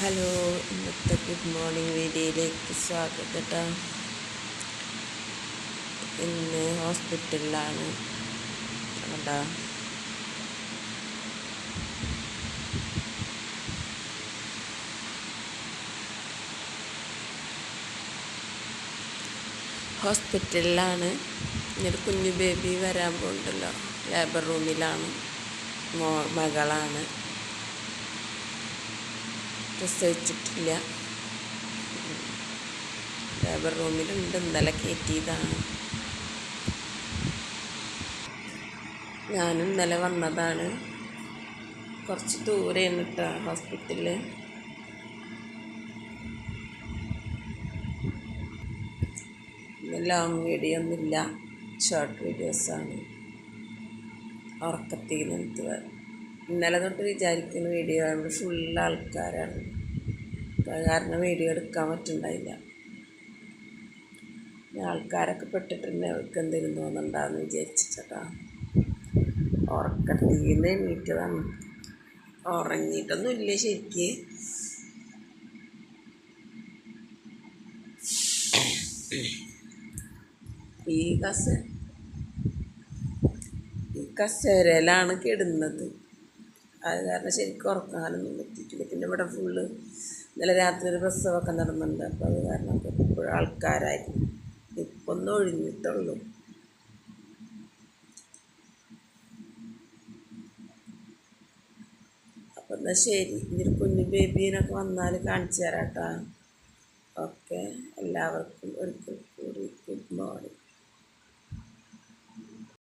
Hello, ഇന്നത്തെ good morning വീഡിയോയിലേക്ക് സ്വാഗതം കേട്ടോ. ഇന്ന് ഹോസ്പിറ്റലിലാണ് കേട്ടോ. ഇന്നൊരു കുഞ്ഞു ബേബി വരാൻ പോകുന്നുണ്ടല്ലോ. ലേബർ റൂമിലാണ്. മകളാണ്, പ്രസവിച്ചിട്ടില്ല. ലേബർ റൂമിലുണ്ട്. ഇന്നലെ കയറ്റിയതാണ്. ഞാനും ഇന്നലെ വന്നതാണ്. കുറച്ച് ദൂരെയാണ് കേട്ടോ ഹോസ്പിറ്റലിൽ. ലോങ് വീഡിയോ ഒന്നുമില്ല, ഷോർട്ട് വീഡിയോസാണ്. ഉറക്കത്തിൽ നിന്ന് ഇന്നലെ തൊട്ട് വിചാരിക്കുന്ന വീഡിയോ ആണ്. ഫുൾ ആൾക്കാരാണ്, കാരണം വീഡിയോ എടുക്കാൻ പറ്റുന്നുണ്ടായില്ല. ആൾക്കാരൊക്കെ പെട്ടിട്ടുണ്ട്, അവർക്ക് എന്തെങ്കിലും തോന്നുന്നുണ്ടാന്ന് വിചാരിച്ചിട്ടാ. ഉറക്കത്തിൽ നിന്ന് എണീറ്റതാണ്. ഉറങ്ങിയിട്ടൊന്നും ഇല്ല ശരിക്ക്. ഈ കസേരയിലാണ് കിടുന്നത്. അത് കാരണം ശരിക്കും ഉറക്കാനൊന്നും പറ്റിയിട്ടില്ല. പിന്നെ ഇവിടെ ഫുള്ള് ഇന്നലെ രാത്രി ഒരു പ്രസവമൊക്കെ നടന്നുണ്ട്. അപ്പോൾ അത് കാരണം എപ്പോഴും ആൾക്കാരായിരുന്നു. ഇപ്പം ഒന്ന് ഒഴിഞ്ഞിട്ടുള്ളൂ. അപ്പം എന്നാൽ ശരി, ഇതൊരു കുഞ്ഞു ബേബീനൊക്കെ വന്നാൽ കാണിച്ചു തരാം കേട്ടോ. ഓക്കെ, എല്ലാവർക്കും ഒരിക്കൽ കൂടി ഗുഡ് മോർണിംഗ്.